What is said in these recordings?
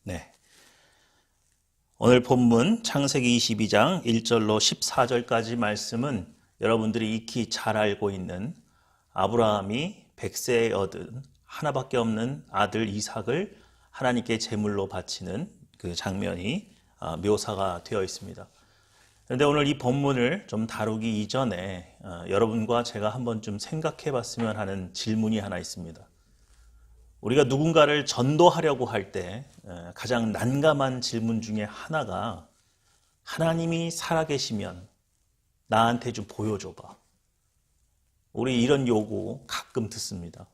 네. 오늘 본문 창세기 22장 1절로 14절까지 말씀은 여러분들이 익히 잘 알고 있는 아브라함이 백세에 얻은 하나밖에 없는 아들 이삭을 하나님께 제물로 바치는 그 장면이 묘사가 되어 있습니다. 그런데 오늘 이 본문을 좀 다루기 이전에 여러분과 제가 한번 좀 생각해 봤으면 하는 질문이 하나 있습니다. 우리가 누군가를 전도하려고 할 때 가장 난감한 질문 중에 하나가 하나님이 살아계시면 나한테 좀 보여줘봐. 우리 이런 요구 가끔 듣습니다.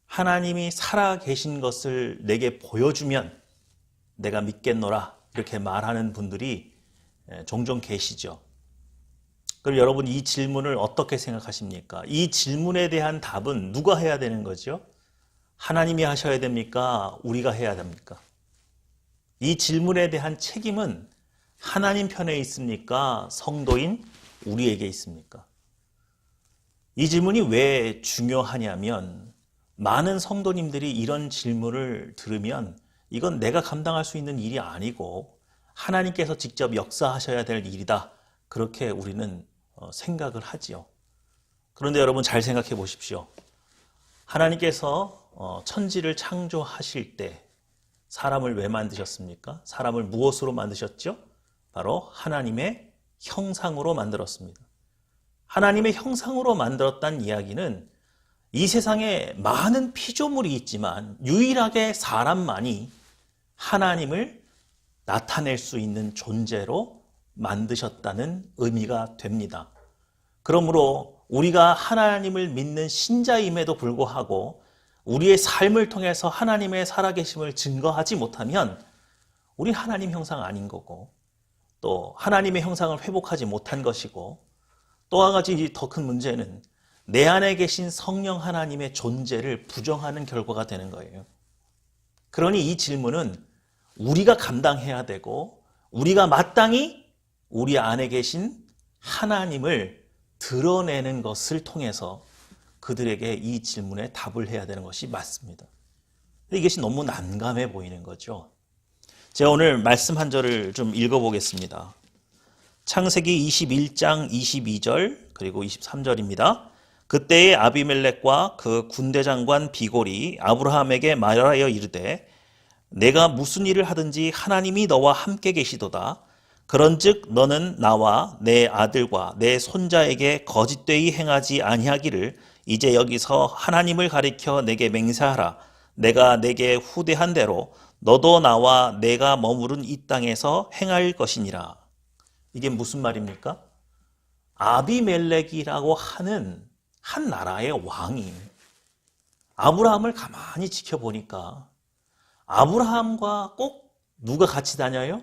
하나님이 살아계신 것을 내게 보여주면 내가 믿겠노라 이렇게 말하는 분들이 종종 계시죠. 그럼 여러분 이 질문을 어떻게 생각하십니까? 이 질문에 대한 답은 누가 해야 되는 거죠? 하나님이 하셔야 됩니까? 우리가 해야 됩니까? 이 질문에 대한 책임은 하나님 편에 있습니까? 성도인 우리에게 있습니까? 이 질문이 왜 중요하냐면 많은 성도님들이 이런 질문을 들으면 이건 내가 감당할 수 있는 일이 아니고 하나님께서 직접 역사하셔야 될 일이다. 그렇게 우리는 생각을 하지요. 그런데 여러분 잘 생각해 보십시오. 하나님께서 천지를 창조하실 때 사람을 왜 만드셨습니까? 사람을 무엇으로 만드셨죠? 바로 하나님의 형상으로 만들었습니다. 하나님의 형상으로 만들었다는 이야기는 이 세상에 많은 피조물이 있지만 유일하게 사람만이 하나님을 나타낼 수 있는 존재로 만드셨다는 의미가 됩니다. 그러므로 우리가 하나님을 믿는 신자임에도 불구하고 우리의 삶을 통해서 하나님의 살아계심을 증거하지 못하면 우리 하나님 형상 아닌 거고 또 하나님의 형상을 회복하지 못한 것이고 또 한 가지 더 큰 문제는 내 안에 계신 성령 하나님의 존재를 부정하는 결과가 되는 거예요. 그러니 이 질문은 우리가 감당해야 되고 우리가 마땅히 우리 안에 계신 하나님을 드러내는 것을 통해서 그들에게 이 질문에 답을 해야 되는 것이 맞습니다. 근데 이것이 너무 난감해 보이는 거죠. 제가 오늘 말씀 한 절을 좀 읽어보겠습니다. 창세기 21장 22절 그리고 23절입니다. 그때의 아비멜렉과 그 군대장관 비골이 아브라함에게 말하여 이르되 내가 무슨 일을 하든지 하나님이 너와 함께 계시도다. 그런즉 너는 나와 내 아들과 내 손자에게 거짓되이 행하지 아니하기를 이제 여기서 하나님을 가리켜 내게 맹세하라. 내가 내게 후대한 대로 너도 나와 내가 머무른 이 땅에서 행할 것이니라. 이게 무슨 말입니까? 아비멜렉이라고 하는 한 나라의 왕이 아브라함을 가만히 지켜보니까 아브라함과 꼭 누가 같이 다녀요?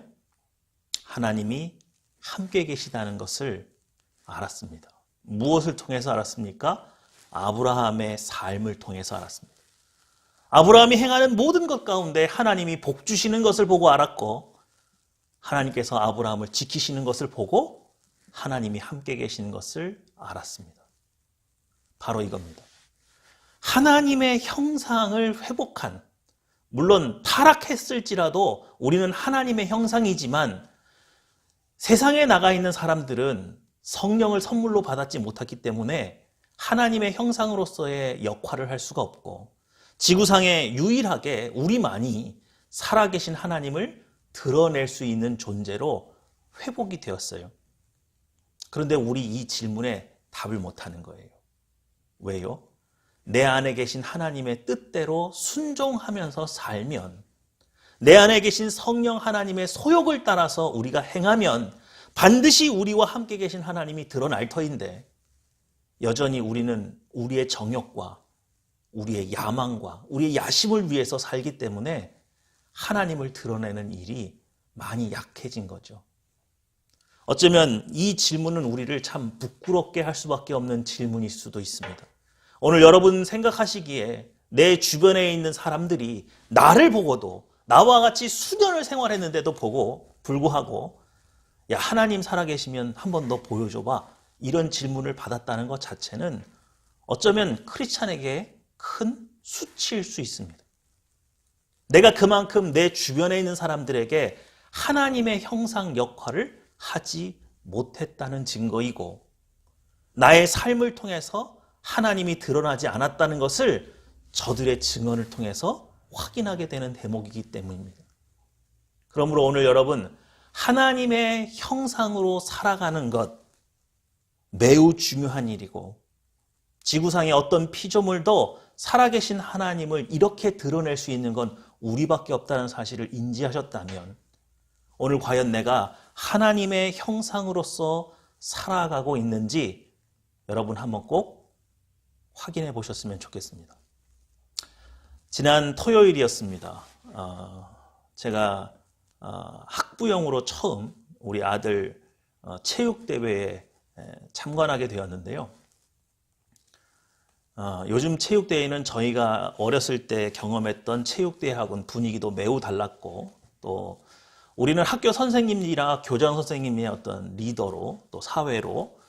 하나님이 함께 계시다는 것을 알았습니다. 무엇을 통해서 알았습니까? 아브라함의 삶을 통해서 알았습니다. 아브라함이 행하는 모든 것 가운데 하나님이 복 주시는 것을 보고 알았고 하나님께서 아브라함을 지키시는 것을 보고 하나님이 함께 계시는 것을 알았습니다. 바로 이겁니다. 하나님의 형상을 회복한, 물론 타락했을지라도 우리는 하나님의 형상이지만 세상에 나가 있는 사람들은 성령을 선물로 받았지 못했기 때문에 하나님의 형상으로서의 역할을 할 수가 없고 지구상에 유일하게 우리만이 살아계신 하나님을 드러낼 수 있는 존재로 회복이 되었어요. 그런데 우리 이 질문에 답을 못하는 거예요. 왜요? 내 안에 계신 하나님의 뜻대로 순종하면서 살면 내 안에 계신 성령 하나님의 소욕을 따라서 우리가 행하면 반드시 우리와 함께 계신 하나님이 드러날 터인데 여전히 우리는 우리의 정욕과 우리의 야망과 우리의 야심을 위해서 살기 때문에 하나님을 드러내는 일이 많이 약해진 거죠. 어쩌면 이 질문은 우리를 참 부끄럽게 할 수밖에 없는 질문일 수도 있습니다. 오늘 여러분 생각하시기에 내 주변에 있는 사람들이 나를 보고도 나와 같이 수년을 생활했는데도 보고 불구하고 야 하나님 살아계시면 한 번 더 보여줘봐 이런 질문을 받았다는 것 자체는 어쩌면 크리스찬에게 큰 수치일 수 있습니다. 내가 그만큼 내 주변에 있는 사람들에게 하나님의 형상 역할을 하지 못했다는 증거이고, 나의 삶을 통해서 하나님이 드러나지 않았다는 것을 저들의 증언을 통해서 확인하게 되는 대목이기 때문입니다. 그러므로 오늘 여러분, 하나님의 형상으로 살아가는 것 매우 중요한 일이고, 지구상의 어떤 피조물도 살아계신 하나님을 이렇게 드러낼 수 있는 건 우리밖에 없다는 사실을 인지하셨다면, 오늘 과연 내가 하나님의 형상으로서 살아가고 있는지 여러분 한번 꼭 확인해 보셨으면 좋겠습니다. 지난 토요일이었습니다. 제가 학부형으로 처음 우리 아들 체육대회에 참관하게 되었는데요. 요즘 체육대회는 저희가 어렸을 때 경험했던 체육대회하고는 분위기도 매우 달랐고, 또 우리는 학교 선생님이나 교장 선생님의 어떤 리더로 또 사회로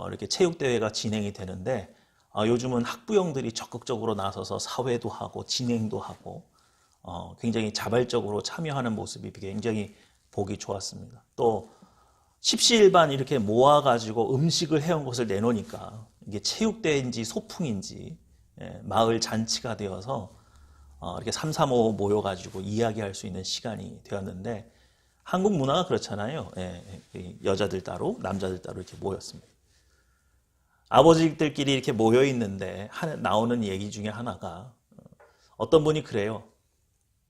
이렇게 체육대회가 진행이 되는데, 요즘은 학부형들이 적극적으로 나서서 사회도 하고 진행도 하고 굉장히 자발적으로 참여하는 모습이 굉장히 보기 좋았습니다. 또 십시일반 이렇게 모아가지고 음식을 해온 것을 내놓으니까 이게 체육대회인지 소풍인지 마을 잔치가 되어서 이렇게 3, 4, 5 모여가지고 이야기할 수 있는 시간이 되었는데, 한국 문화가 그렇잖아요. 여자들 따로 남자들 따로 이렇게 모였습니다. 아버지들끼리 이렇게 모여 있는데 나오는 얘기 중에 하나가, 어떤 분이 그래요.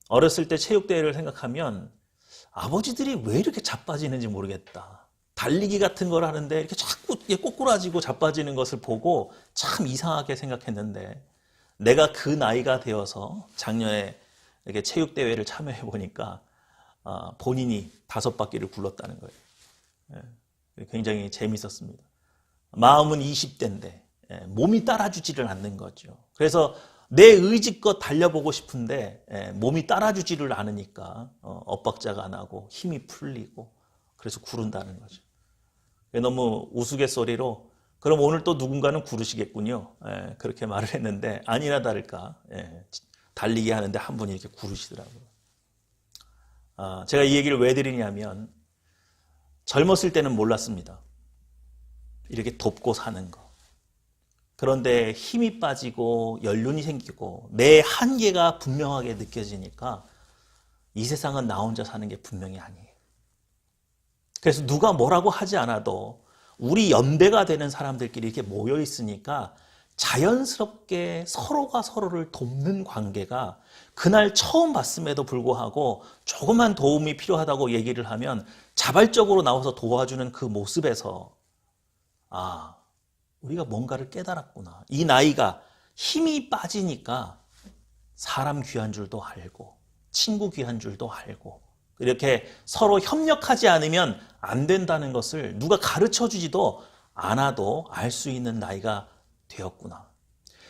어렸을 때 체육대회를 생각하면 아버지들이 왜 이렇게 자빠지는지 모르겠다. 달리기 같은 걸 하는데 이렇게 자꾸 꼬꾸라지고 자빠지는 것을 보고 참 이상하게 생각했는데, 내가 그 나이가 되어서 작년에 이렇게 체육대회를 참여해 보니까 본인이 5바퀴를 굴렀다는 거예요. 굉장히 재밌었습니다. 마음은 20대인데 몸이 따라주지를 않는 거죠. 그래서 내 의지껏 달려보고 싶은데 몸이 따라주지를 않으니까 엇박자가 나고 힘이 풀리고 그래서 구른다는 거죠. 너무 우스갯소리로 그럼 오늘 또 누군가는 구르시겠군요. 그렇게 말을 했는데 아니나 다를까 달리기 하는데 한 분이 이렇게 구르시더라고요. 제가 이 얘기를 왜 드리냐면, 젊었을 때는 몰랐습니다. 이렇게 돕고 사는 거. 그런데 힘이 빠지고 연륜이 생기고 내 한계가 분명하게 느껴지니까 이 세상은 나 혼자 사는 게 분명히 아니에요. 그래서 누가 뭐라고 하지 않아도 우리 연대가 되는 사람들끼리 이렇게 모여 있으니까 자연스럽게 서로가 서로를 돕는 관계가, 그날 처음 봤음에도 불구하고 조그만 도움이 필요하다고 얘기를 하면 자발적으로 나와서 도와주는 그 모습에서 우리가 뭔가를 깨달았구나. 이 나이가 힘이 빠지니까 사람 귀한 줄도 알고 친구 귀한 줄도 알고 이렇게 서로 협력하지 않으면 안 된다는 것을 누가 가르쳐주지도 않아도 알 수 있는 나이가 되었구나.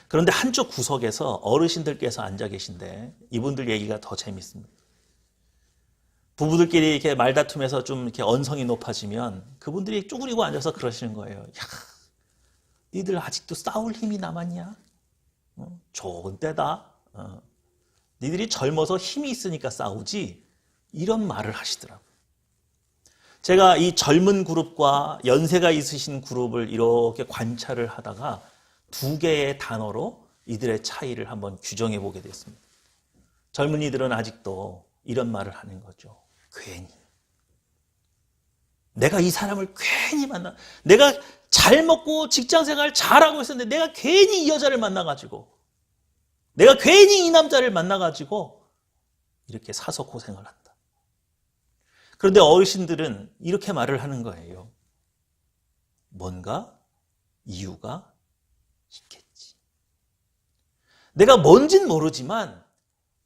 그런데 한쪽 구석에서 어르신들께서 앉아 계신데 이분들 얘기가 더 재밌습니다. 부부들끼리 이렇게 말다툼해서 좀 이렇게 언성이 높아지면 그분들이 쪼그리고 앉아서 그러시는 거예요. 야, 니들 아직도 싸울 힘이 남았냐? 좋은 때다. 니들이 젊어서 힘이 있으니까 싸우지. 이런 말을 하시더라고요. 제가 이 젊은 그룹과 연세가 있으신 그룹을 이렇게 관찰을 하다가 2개의 단어로 이들의 차이를 한번 규정해 보게 됐습니다. 젊은이들은 아직도 이런 말을 하는 거죠. 괜히. 내가 이 사람을 괜히 만나, 내가 잘 먹고 직장생활 잘하고 있었는데 내가 괜히 이 여자를 만나가지고, 내가 괜히 이 남자를 만나가지고 이렇게 사서 고생을 한다. 그런데 어르신들은 이렇게 말을 하는 거예요. 뭔가 이유가 있겠지. 내가 뭔진 모르지만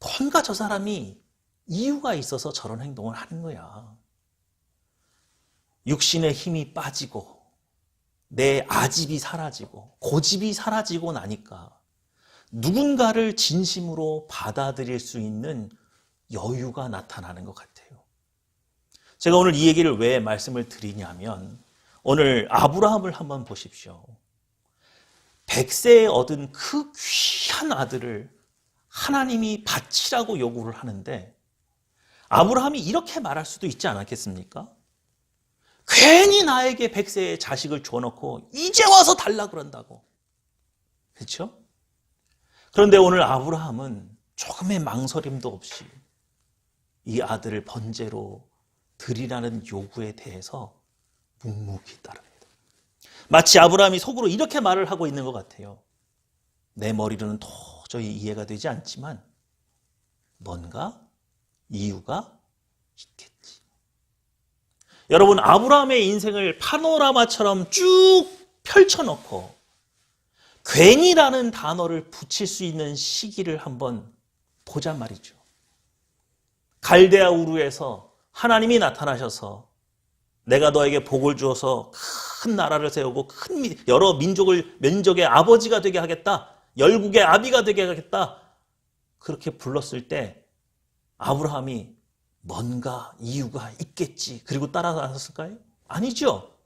뭔가 저 사람이 이유가 있어서 저런 행동을 하는 거야. 육신의 힘이 빠지고 내 아집이 사라지고 고집이 사라지고 나니까 누군가를 진심으로 받아들일 수 있는 여유가 나타나는 것 같아요. 제가 오늘 이 얘기를 왜 말씀을 드리냐면, 오늘 아브라함을 한번 보십시오. 100세에 얻은 그 귀한 아들을 하나님이 바치라고 요구를 하는데 아브라함이 이렇게 말할 수도 있지 않았겠습니까? 괜히 나에게 100세의 자식을 줘놓고 이제 와서 달라 그런다고. 그렇죠? 그런데 오늘 아브라함은 조금의 망설임도 없이 이 아들을 번제로 드리라는 요구에 대해서 묵묵히 따릅니다. 마치 아브라함이 속으로 이렇게 말을 하고 있는 것 같아요. 내 머리로는 도저히 이해가 되지 않지만 뭔가 이유가 있겠지. 여러분, 아브라함의 인생을 파노라마처럼 쭉 펼쳐놓고 괜히라는 단어를 붙일 수 있는 시기를 한번 보자 말이죠. 갈대아 우르에서 하나님이 나타나셔서 내가 너에게 복을 주어서 큰 나라를 세우고 여러 민족의 아버지가 되게 하겠다. 열국의 아비가 되게 하겠다. 그렇게 불렀을 때 아브라함이 뭔가 이유가 있겠지. 그리고 따라갔을까요? 아니죠.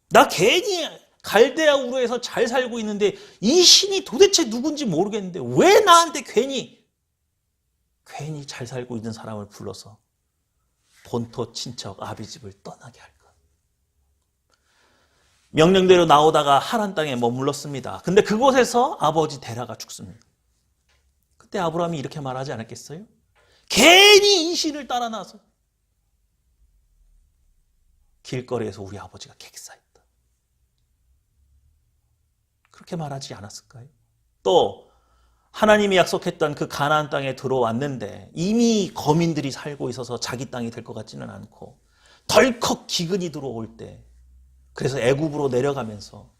나 괜히 갈대아 우르에서 잘 살고 있는데 이 신이 도대체 누군지 모르겠는데 왜 나한테 괜히 잘 살고 있는 사람을 불러서 본토 친척 아비 집을 떠나게 할까? 명령대로 나오다가 하란 땅에 머물렀습니다. 근데 그곳에서 아버지 데라가 죽습니다. 그때 아브라함이 이렇게 말하지 않았겠어요? 괜히 이 신을 따라 나서 길거리에서 우리 아버지가 객사했다. 그렇게 말하지 않았을까요? 또 하나님이 약속했던 그 가나안 땅에 들어왔는데 이미 거민들이 살고 있어서 자기 땅이 될 것 같지는 않고 덜컥 기근이 들어올 때 그래서 애굽으로 내려가면서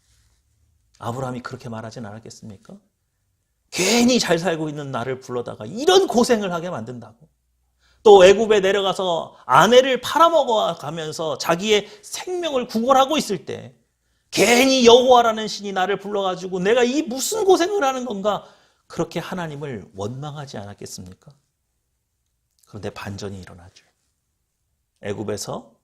아브라함이 그렇게 말하진 않았겠습니까? 괜히 잘 살고 있는 나를 불러다가 이런 고생을 하게 만든다고. 또 애굽에 내려가서 아내를 팔아먹어 가면서 자기의 생명을 구걸하고 있을 때 괜히 여호와라는 신이 나를 불러가지고 내가 이 무슨 고생을 하는 건가? 그렇게 하나님을 원망하지 않았겠습니까? 그런데 반전이 일어나죠. 애굽에서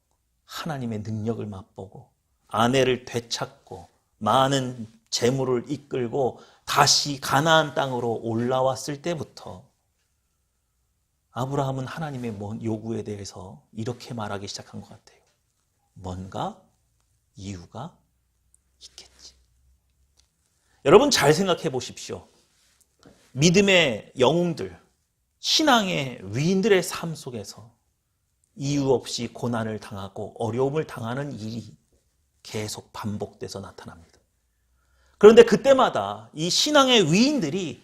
하나님의 능력을 맛보고 아내를 되찾고 많은 재물을 이끌고 다시 가나안 땅으로 올라왔을 때부터 아브라함은 하나님의 요구에 대해서 이렇게 말하기 시작한 것 같아요. 뭔가 이유가 있겠지. 여러분 잘 생각해 보십시오. 믿음의 영웅들, 신앙의 위인들의 삶 속에서 이유 없이 고난을 당하고 어려움을 당하는 일이 계속 반복돼서 나타납니다. 그런데 그때마다 이 신앙의 위인들이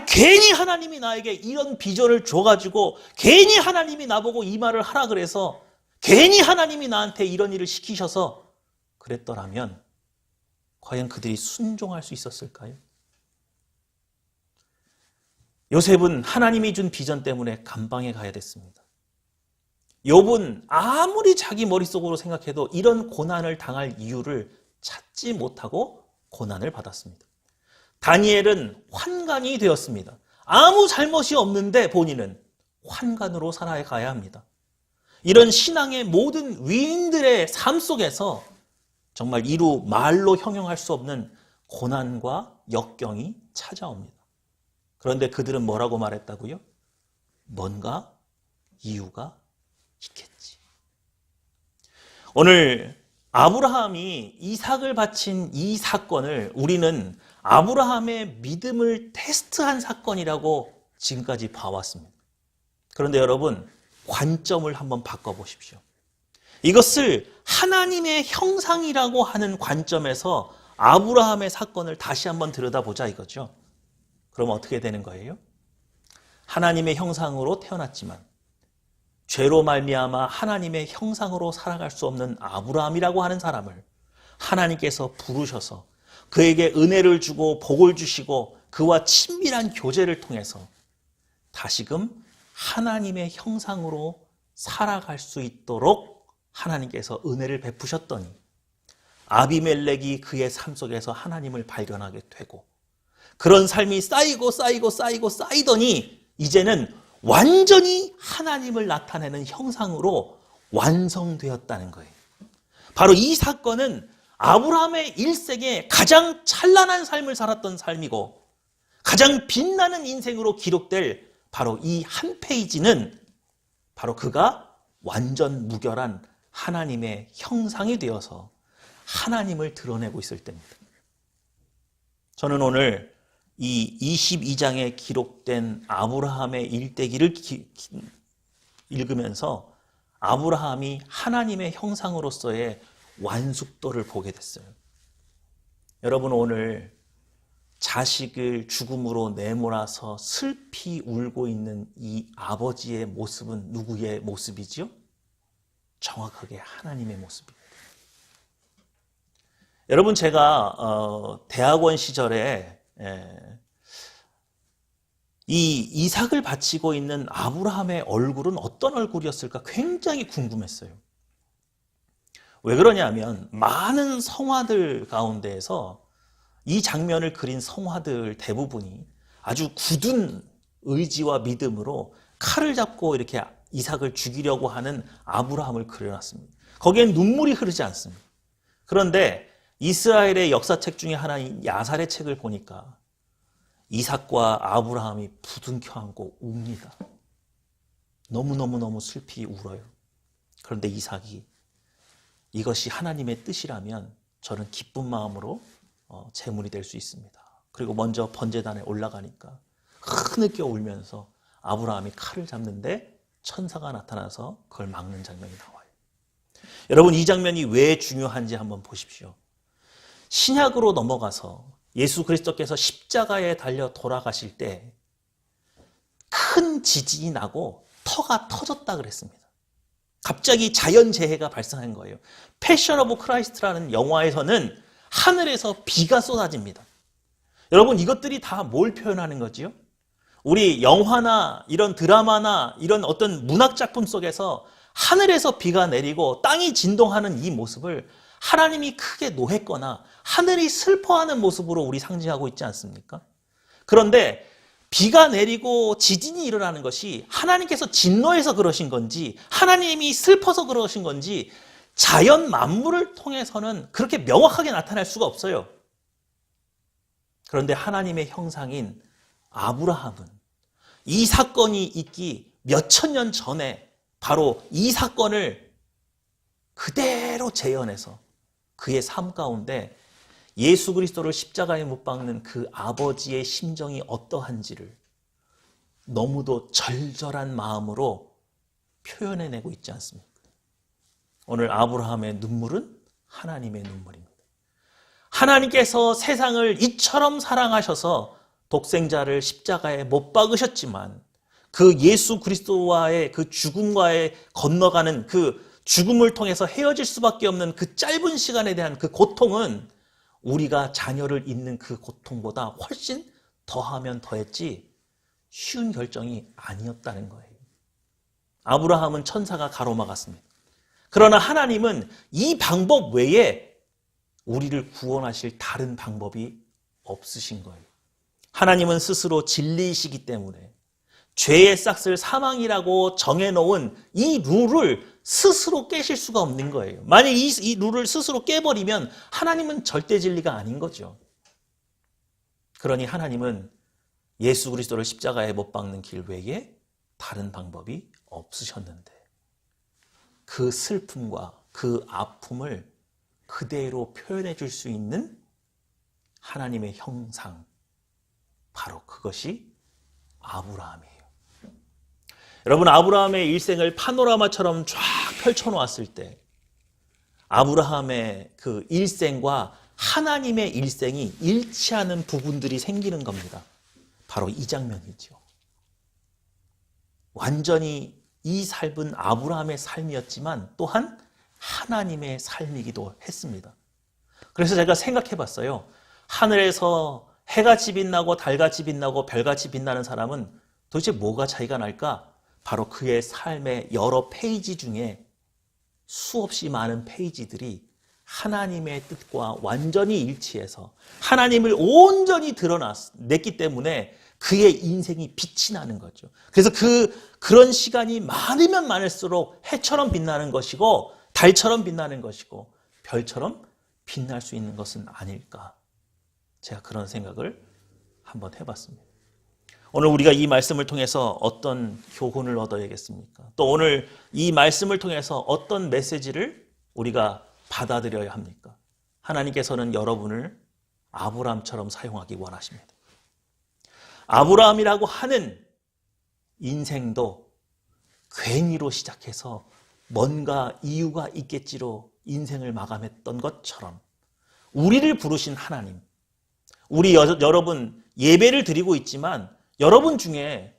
괜히 하나님이 나에게 이런 비전을 줘가지고 괜히 하나님이 나보고 이 말을 하라 그래서 괜히 하나님이 나한테 이런 일을 시키셔서 그랬더라면 과연 그들이 순종할 수 있었을까요? 요셉은 하나님이 준 비전 때문에 감방에 가야 됐습니다. 욥은 아무리 자기 머릿속으로 생각해도 이런 고난을 당할 이유를 찾지 못하고 고난을 받았습니다. 다니엘은 환관이 되었습니다. 아무 잘못이 없는데 본인은 환관으로 살아가야 합니다. 이런 신앙의 모든 위인들의 삶 속에서 정말 이루 말로 형용할 수 없는 고난과 역경이 찾아옵니다. 그런데 그들은 뭐라고 말했다고요? 뭔가 이유가 있겠지. 오늘 아브라함이 이삭을 바친 이 사건을 우리는 아브라함의 믿음을 테스트한 사건이라고 지금까지 봐왔습니다. 그런데 여러분, 관점을 한번 바꿔보십시오. 이것을 하나님의 형상이라고 하는 관점에서 아브라함의 사건을 다시 한번 들여다보자 이거죠. 그럼 어떻게 되는 거예요? 하나님의 형상으로 태어났지만 죄로 말미암아 하나님의 형상으로 살아갈 수 없는 아브라함이라고 하는 사람을 하나님께서 부르셔서 그에게 은혜를 주고 복을 주시고 그와 친밀한 교제를 통해서 다시금 하나님의 형상으로 살아갈 수 있도록 하나님께서 은혜를 베푸셨더니 아비멜렉이 그의 삶 속에서 하나님을 발견하게 되고 그런 삶이 쌓이더니 이제는 완전히 하나님을 나타내는 형상으로 완성되었다는 거예요. 바로 이 사건은 아브라함의 일생에 가장 찬란한 삶을 살았던 삶이고 가장 빛나는 인생으로 기록될 바로 이 한 페이지는 바로 그가 완전 무결한 하나님의 형상이 되어서 하나님을 드러내고 있을 때입니다. 저는 오늘 이 22장에 기록된 아브라함의 일대기를 읽으면서 아브라함이 하나님의 형상으로서의 완숙도를 보게 됐어요. 여러분, 오늘 자식을 죽음으로 내몰아서 슬피 울고 있는 이 아버지의 모습은 누구의 모습이지요? 정확하게 하나님의 모습입니다. 여러분, 제가 대학원 시절에 이 이삭을 바치고 있는 아브라함의 얼굴은 어떤 얼굴이었을까 굉장히 궁금했어요. 왜 그러냐면 많은 성화들 가운데에서 이 장면을 그린 성화들 대부분이 아주 굳은 의지와 믿음으로 칼을 잡고 이렇게 이삭을 죽이려고 하는 아브라함을 그려놨습니다. 거기엔 눈물이 흐르지 않습니다. 그런데 이스라엘의 역사책 중에 하나인 야살의 책을 보니까 이삭과 아브라함이 부둥켜 안고 웁니다. 너무너무 슬피 울어요. 그런데 이삭이 이것이 하나님의 뜻이라면 저는 기쁜 마음으로 제물이 될 수 있습니다. 그리고 먼저 번제단에 올라가니까 흐느껴 울면서 아브라함이 칼을 잡는데 천사가 나타나서 그걸 막는 장면이 나와요. 여러분, 이 장면이 왜 중요한지 한번 보십시오. 신약으로 넘어가서 예수 그리스도께서 십자가에 달려 돌아가실 때 큰 지진이 나고 터가 터졌다 그랬습니다. 갑자기 자연재해가 발생한 거예요. 패션 오브 크라이스트라는 영화에서는 하늘에서 비가 쏟아집니다. 여러분, 이것들이 다 뭘 표현하는 거지요? 우리 영화나 이런 드라마나 이런 어떤 문학작품 속에서 하늘에서 비가 내리고 땅이 진동하는 이 모습을 하나님이 크게 노했거나 하늘이 슬퍼하는 모습으로 우리 상징하고 있지 않습니까? 그런데 비가 내리고 지진이 일어나는 것이 하나님께서 진노해서 그러신 건지 하나님이 슬퍼서 그러신 건지 자연 만물을 통해서는 그렇게 명확하게 나타날 수가 없어요. 그런데 하나님의 형상인 아브라함은 이 사건이 있기 몇천 년 전에 바로 이 사건을 그대로 재현해서 그의 삶 가운데 예수 그리스도를 십자가에 못 박는 그 아버지의 심정이 어떠한지를 너무도 절절한 마음으로 표현해내고 있지 않습니까? 오늘 아브라함의 눈물은 하나님의 눈물입니다. 하나님께서 세상을 이처럼 사랑하셔서 독생자를 십자가에 못 박으셨지만 그 예수 그리스도와의 그 죽음과의 건너가는 그 죽음을 통해서 헤어질 수밖에 없는 그 짧은 시간에 대한 그 고통은 우리가 자녀를 잃는 그 고통보다 훨씬 더하면 더했지 쉬운 결정이 아니었다는 거예요. 아브라함은 천사가 가로막았습니다. 그러나 하나님은 이 방법 외에 우리를 구원하실 다른 방법이 없으신 거예요. 하나님은 스스로 진리이시기 때문에 죄의 싹을 사망이라고 정해놓은 이 룰을 스스로 깨실 수가 없는 거예요. 만약 이 룰을 스스로 깨버리면 하나님은 절대 진리가 아닌 거죠. 그러니 하나님은 예수 그리스도를 십자가에 못 박는 길 외에 다른 방법이 없으셨는데 그 슬픔과 그 아픔을 그대로 표현해 줄 수 있는 하나님의 형상, 바로 그것이 아브라함이에요. 여러분, 아브라함의 일생을 파노라마처럼 쫙 펼쳐놓았을 때 아브라함의 그 일생과 하나님의 일생이 일치하는 부분들이 생기는 겁니다. 바로 이 장면이죠. 완전히 이 삶은 아브라함의 삶이었지만 또한 하나님의 삶이기도 했습니다. 그래서 제가 생각해 봤어요. 하늘에서 해같이 빛나고 달같이 빛나고 별같이 빛나는 사람은 도대체 뭐가 차이가 날까? 바로 그의 삶의 여러 페이지 중에 수없이 많은 페이지들이 하나님의 뜻과 완전히 일치해서 하나님을 온전히 드러냈기 때문에 그의 인생이 빛이 나는 거죠. 그래서 그런 시간이 많으면 많을수록 해처럼 빛나는 것이고 달처럼 빛나는 것이고 별처럼 빛날 수 있는 것은 아닐까. 제가 그런 생각을 한번 해봤습니다. 오늘 우리가 이 말씀을 통해서 어떤 교훈을 얻어야겠습니까? 또 오늘 이 말씀을 통해서 어떤 메시지를 우리가 받아들여야 합니까? 하나님께서는 여러분을 아브라함처럼 사용하기 원하십니다. 아브라함이라고 하는 인생도 괜히로 시작해서 뭔가 이유가 있겠지로 인생을 마감했던 것처럼 우리를 부르신 하나님, 우리 여러분 예배를 드리고 있지만 여러분 중에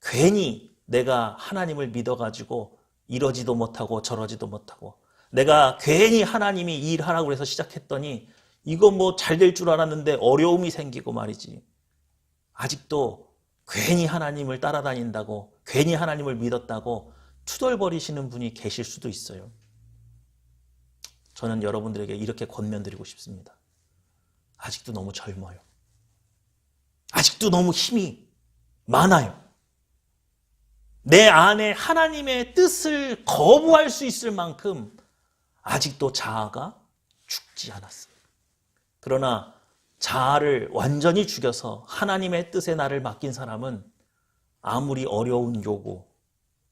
괜히 내가 하나님을 믿어가지고 이러지도 못하고 저러지도 못하고 내가 괜히 하나님이 일하라고 해서 시작했더니 이거 뭐 잘 될 줄 알았는데 어려움이 생기고 말이지. 아직도 괜히 하나님을 따라다닌다고 괜히 하나님을 믿었다고 투덜거리시는 분이 계실 수도 있어요. 저는 여러분들에게 이렇게 권면드리고 싶습니다. 아직도 너무 젊어요. 아직도 너무 힘이 많아요. 내 안에 하나님의 뜻을 거부할 수 있을 만큼 아직도 자아가 죽지 않았습니다. 그러나 자아를 완전히 죽여서 하나님의 뜻에 나를 맡긴 사람은 아무리 어려운 요구,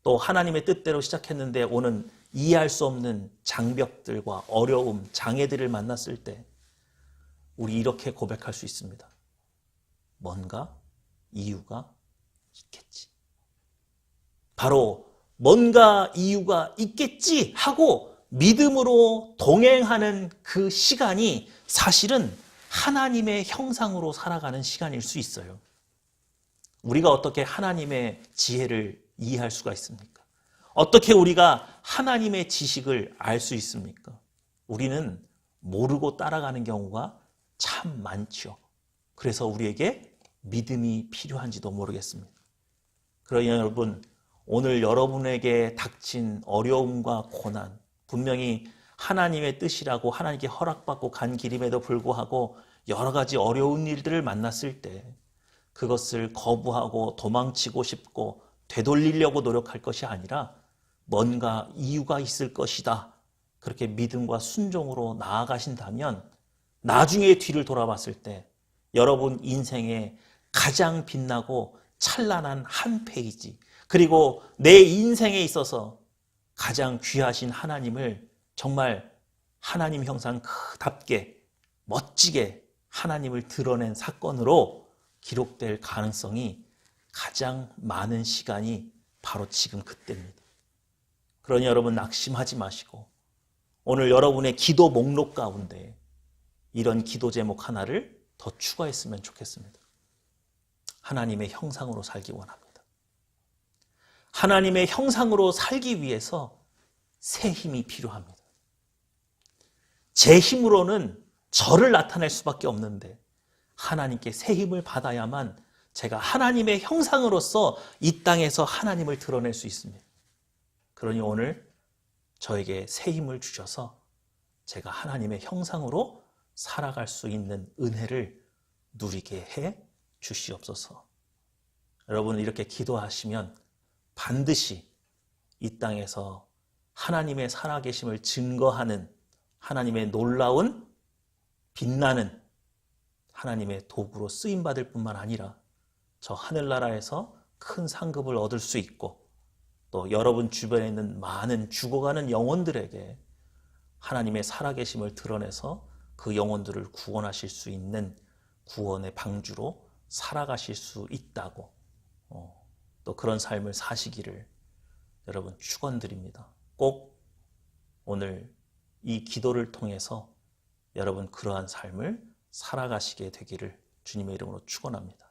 또 하나님의 뜻대로 시작했는데 오는 이해할 수 없는 장벽들과 어려움, 장애들을 만났을 때 우리 이렇게 고백할 수 있습니다. 뭔가 이유가 있겠지. 바로 뭔가 이유가 있겠지 하고 믿음으로 동행하는 그 시간이 사실은 하나님의 형상으로 살아가는 시간일 수 있어요. 우리가 어떻게 하나님의 지혜를 이해할 수가 있습니까? 어떻게 우리가 하나님의 지식을 알 수 있습니까? 우리는 모르고 따라가는 경우가 참 많죠. 그래서 우리에게 믿음이 필요한지도 모르겠습니다. 그러니 여러분, 오늘 여러분에게 닥친 어려움과 고난, 분명히 하나님의 뜻이라고 하나님께 허락받고 간 길임에도 불구하고 여러 가지 어려운 일들을 만났을 때 그것을 거부하고 도망치고 싶고 되돌리려고 노력할 것이 아니라 뭔가 이유가 있을 것이다. 그렇게 믿음과 순종으로 나아가신다면 나중에 뒤를 돌아봤을 때 여러분 인생에 가장 빛나고 찬란한 한 페이지, 그리고 내 인생에 있어서 가장 귀하신 하나님을 정말 하나님 형상 그답게 멋지게 하나님을 드러낸 사건으로 기록될 가능성이 가장 많은 시간이 바로 지금 그때입니다. 그러니 여러분 낙심하지 마시고 오늘 여러분의 기도 목록 가운데 이런 기도 제목 하나를 더 추가했으면 좋겠습니다. 하나님의 형상으로 살기 원합니다. 하나님의 형상으로 살기 위해서 새 힘이 필요합니다. 제 힘으로는 저를 나타낼 수밖에 없는데 하나님께 새 힘을 받아야만 제가 하나님의 형상으로서 이 땅에서 하나님을 드러낼 수 있습니다. 그러니 오늘 저에게 새 힘을 주셔서 제가 하나님의 형상으로 살아갈 수 있는 은혜를 누리게 해 주시옵소서. 여러분 이렇게 기도하시면 반드시 이 땅에서 하나님의 살아계심을 증거하는 하나님의 놀라운 빛나는 하나님의 도구로 쓰임받을 뿐만 아니라 저 하늘나라에서 큰 상급을 얻을 수 있고 또 여러분 주변에 있는 많은 죽어가는 영혼들에게 하나님의 살아계심을 드러내서 그 영혼들을 구원하실 수 있는 구원의 방주로 살아가실 수 있다고 또 그런 삶을 사시기를 여러분 축원드립니다. 꼭 오늘 이 기도를 통해서 여러분 그러한 삶을 살아가시게 되기를 주님의 이름으로 축원합니다.